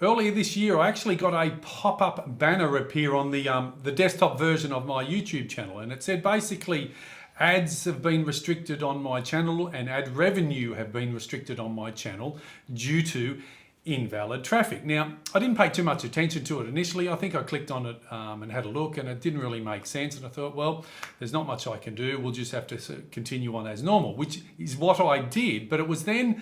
Earlier this year, I actually got a pop-up banner appear on the desktop version of my YouTube channel, and it said basically ads have been restricted on my channel and ad revenue have been restricted on my channel due to invalid traffic. Now, I didn't pay too much attention to it initially. I think I clicked on it and had a look, and it didn't really make sense. And I thought, well, there's not much I can do. We'll just have to continue on as normal, which is what I did. But it was then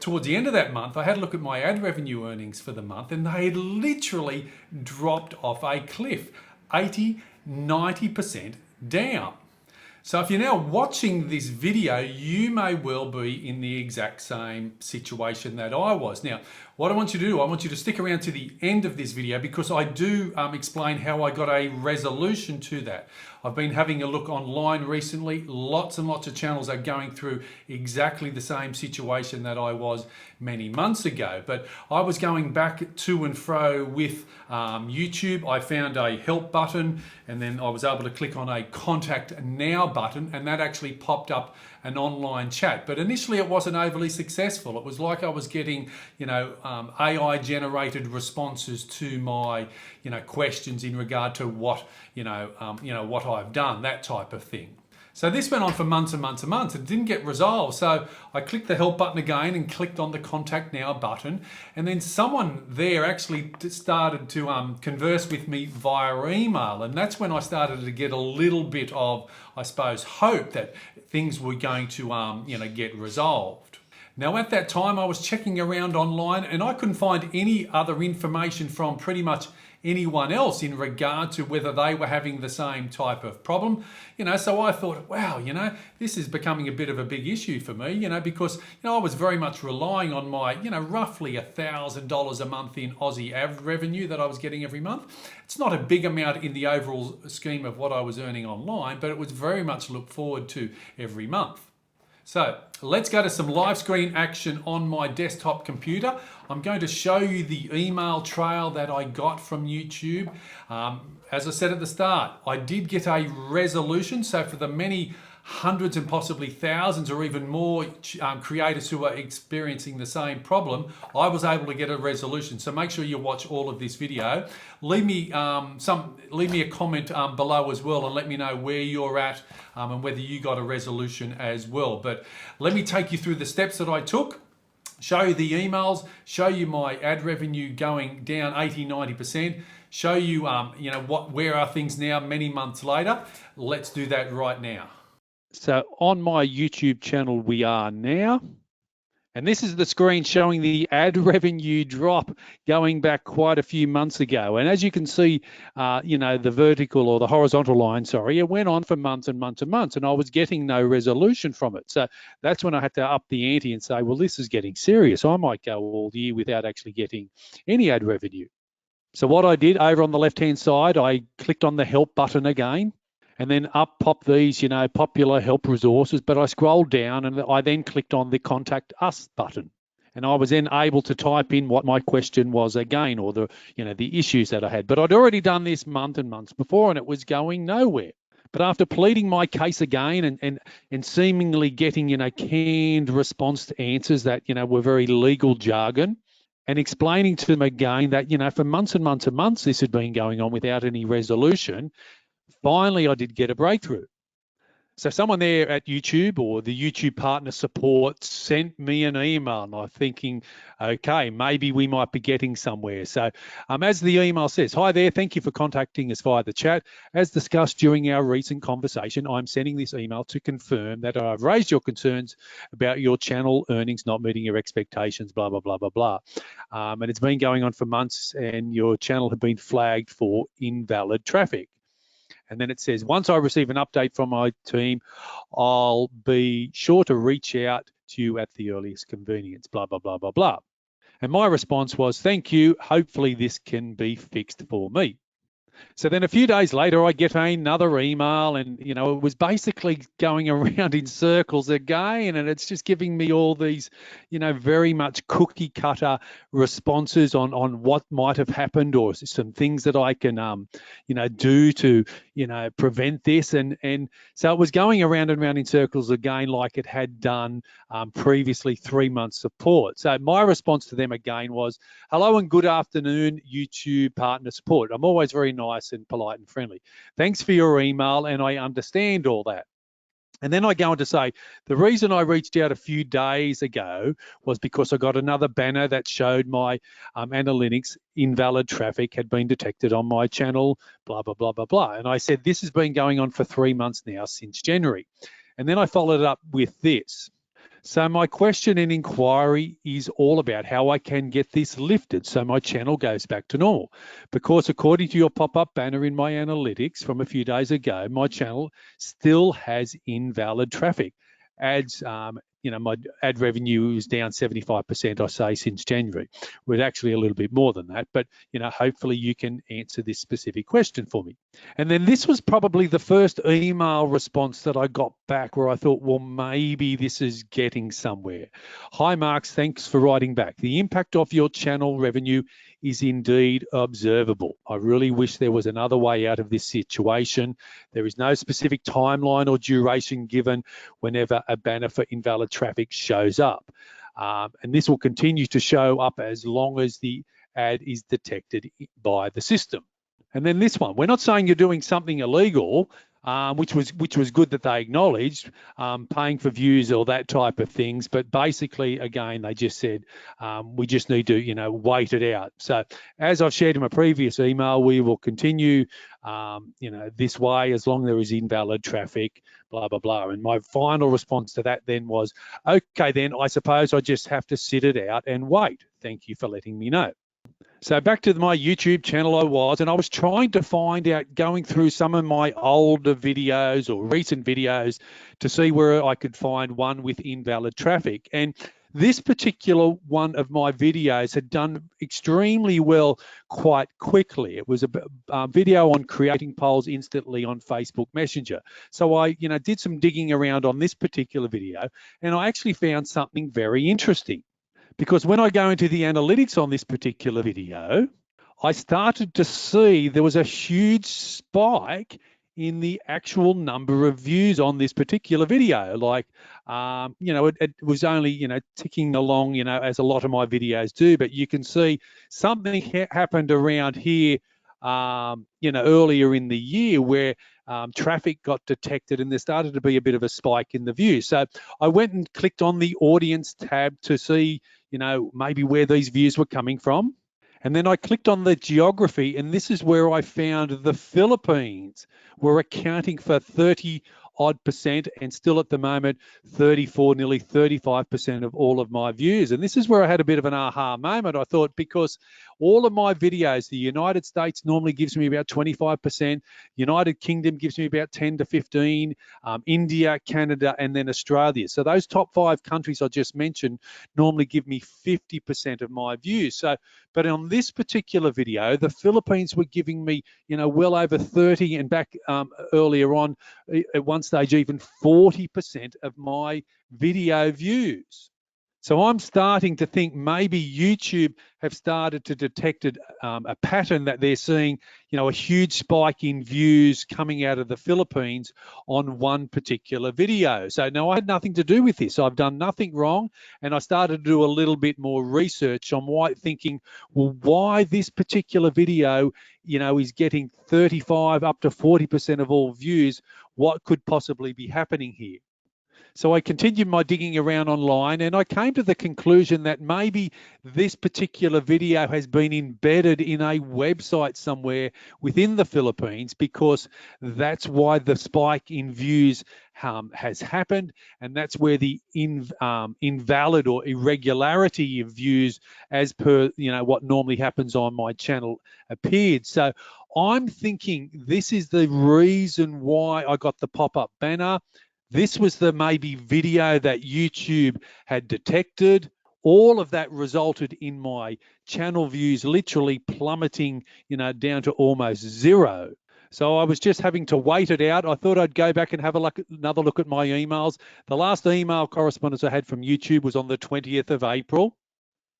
towards the end of that month, I had a look at my ad revenue earnings for the month, and they had literally dropped off a cliff, 80–90% down. So if you're now watching this video, you may well be in the exact same situation that I was. Now, what I want you to do, I want you to stick around to the end of this video because I do explain how I got a resolution to that. I've been having a look online recently. Lots and lots of channels are going through exactly the same situation that I was many months ago. But I was going back to and fro with YouTube. I found a help button, and then I was able to click on a contact now button, and that actually popped up an online chat. But initially it wasn't overly successful. It was like I was getting, AI generated responses to my, questions in regard to what, what I've done, that type of thing. So this went on for months and months and months. It didn't get resolved. So I clicked the help button again and clicked on the contact now button. And then someone there actually started to converse with me via email. And that's when I started to get a little bit of, I suppose, hope that things were going to, get resolved. Now at that time I was checking around online and I couldn't find any other information from pretty much anyone else in regard to whether they were having the same type of problem. So I thought, wow, this is becoming a bit of a big issue for me, because, I was very much relying on my, roughly $1,000 a month in Aussie ad revenue that I was getting every month. It's not a big amount in the overall scheme of what I was earning online, but it was very much looked forward to every month. So let's go to some live screen action on my desktop computer. I'm going to show you the email trail that I got from YouTube. As I said at the start, I did get a resolution. So for the many hundreds and possibly thousands or even more creators who are experiencing the same problem, I was able to get a resolution. So make sure you watch all of this video. Leave me a comment below as well and let me know where you're at and whether you got a resolution as well. But let me take you through the steps that I took, show you the emails, show you my ad revenue going down 80–90%, show you where are things now many months later. Let's do that right now. So on my YouTube channel, we are now, and this is the screen showing the ad revenue drop going back quite a few months ago. And as you can see, the vertical or the horizontal line, it went on for months and months and months, and I was getting no resolution from it. So that's when I had to up the ante and say, well, this is getting serious. I might go all year without actually getting any ad revenue. So what I did over on the left-hand side, I clicked on the help button again. And then up pop these, popular help resources, but I scrolled down and I then clicked on the contact us button. And I was then able to type in what my question was again, or the issues that I had. But I'd already done this months and months before and it was going nowhere. But after pleading my case again and seemingly getting, canned response to answers that, were very legal jargon, and explaining to them again that, for months and months and months, this had been going on without any resolution, finally, I did get a breakthrough. So someone there at YouTube or the YouTube partner support sent me an email, and I'm thinking, okay, maybe we might be getting somewhere. So as the email says, hi there, thank you for contacting us via the chat. As discussed during our recent conversation, I'm sending this email to confirm that I've raised your concerns about your channel earnings not meeting your expectations, blah, blah, blah, blah, blah. And it's been going on for months and your channel had been flagged for invalid traffic. And then it says, once I receive an update from my team, I'll be sure to reach out to you at the earliest convenience, blah, blah, blah, blah, blah. And my response was, thank you. Hopefully this can be fixed for me. So then a few days later, I get another email, and it was basically going around in circles again, and it's just giving me all these, very much cookie cutter responses on what might have happened, or some things that I can, do to, prevent this, and so it was going around and around in circles again, like it had done previously 3 months support. So my response to them again was, "Hello and good afternoon, YouTube partner support. I'm always very nice and polite and friendly. Thanks for your email, and I understand all that." And then I go on to say, the reason I reached out a few days ago was because I got another banner that showed my analytics invalid traffic had been detected on my channel, blah, blah, blah, blah, blah. And I said, this has been going on for 3 months now, since January. And then I followed it up with this. So my question and inquiry is all about how I can get this lifted so my channel goes back to normal. Because according to your pop-up banner in my analytics from a few days ago, my channel still has invalid traffic. Ads, my ad revenue is down 75%, I say, since January. With actually a little bit more than that, but hopefully you can answer this specific question for me. And then this was probably the first email response that I got back where I thought, well, maybe this is getting somewhere. "Hi, Marks, thanks for writing back. The impact of your channel revenue is indeed observable. I really wish there was another way out of this situation. There is no specific timeline or duration given whenever a banner for invalid traffic shows up. And this will continue to show up as long as the ad is detected by the system." And then this one, "We're not saying you're doing something illegal," which was good that they acknowledged, paying for views or that type of things. But basically, again, they just said, we just need to, wait it out. So as I've shared in my previous email, we will continue, this way as long as there is invalid traffic, blah, blah, blah. And my final response to that then was, "Okay, then I suppose I just have to sit it out and wait. Thank you for letting me know." So back to my YouTube channel I was trying to find out, going through some of my older videos or recent videos to see where I could find one with invalid traffic. And this particular one of my videos had done extremely well quite quickly. It was a video on creating polls instantly on Facebook Messenger. So I, did some digging around on this particular video, and I actually found something very interesting. Because when I go into the analytics on this particular video, I started to see there was a huge spike in the actual number of views on this particular video. Like, it was only, ticking along, as a lot of my videos do, but you can see something happened around here, earlier in the year where traffic got detected and there started to be a bit of a spike in the views. So I went and clicked on the audience tab to see, maybe where these views were coming from. And then I clicked on the geography, and this is where I found the Philippines were accounting for 30% and still at the moment 34, nearly 35% of all of my views. And this is where I had a bit of an aha moment. I thought, because all of my videos, the United States normally gives me about 25%, United Kingdom gives me about 10 to 15, India, Canada, and then Australia. So those top 5 countries I just mentioned normally give me 50% of my views. So, but on this particular video, the Philippines were giving me, well over 30, and back earlier on, at one stage, even 40% of my video views. So I'm starting to think maybe YouTube have started to detect a pattern that they're seeing, a huge spike in views coming out of the Philippines on one particular video. So no, I had nothing to do with this. I've done nothing wrong. And I started to do a little bit more research on why this particular video, is getting 35 up to 40% of all views. What could possibly be happening here? So I continued my digging around online, and I came to the conclusion that maybe this particular video has been embedded in a website somewhere within the Philippines, because that's why the spike in views has happened, and that's where the invalid or irregularity of views, as per what normally happens on my channel, appeared. So I'm thinking this is the reason why I got the pop-up banner. This was the maybe video that YouTube had detected, all of that resulted in my channel views literally plummeting, down to almost zero. So I was just having to wait it out. I thought I'd go back and have another look at my emails. The last email correspondence I had from YouTube was on the 20th of April.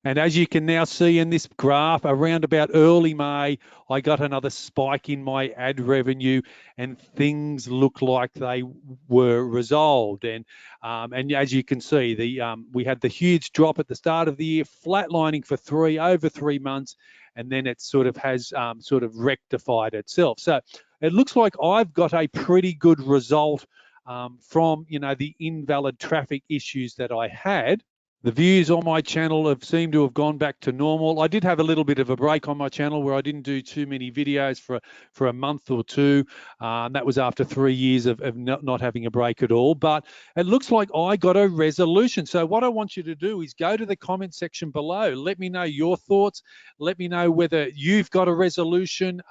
And as you can now see in this graph, around about early May, I got another spike in my ad revenue, and things look like they were resolved. And as you can see, we had the huge drop at the start of the year, flatlining for over 3 months, and then it sort of has sort of rectified itself. So it looks like I've got a pretty good result from the invalid traffic issues that I had. The views on my channel seemed to have gone back to normal. I did have a little bit of a break on my channel where I didn't do too many videos for a month or two. That was after 3 years of not having a break at all. But it looks like I got a resolution. So what I want you to do is go to the comment section below. Let me know your thoughts. Let me know whether you've got a resolution,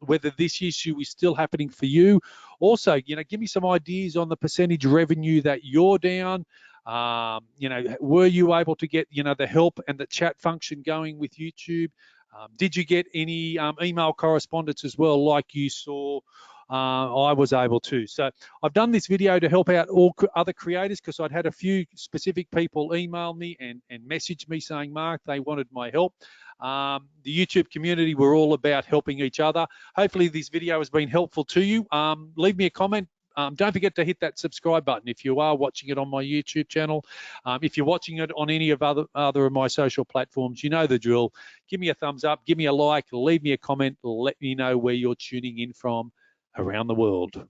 whether this issue is still happening for you. Also, give me some ideas on the percentage revenue that you're down. Were you able to get, the help and the chat function going with YouTube? Did you get any email correspondence as well, like you saw? I was able to. So I've done this video to help out all other creators, because I'd had a few specific people email me and message me saying, Mark, they wanted my help. The YouTube community, we're all about helping each other. Hopefully this video has been helpful to you. Leave me a comment. Don't forget to hit that subscribe button if you are watching it on my YouTube channel. If you're watching it on any of other of my social platforms, you know the drill. Give me a thumbs up, give me a like, leave me a comment, let me know where you're tuning in from around the world.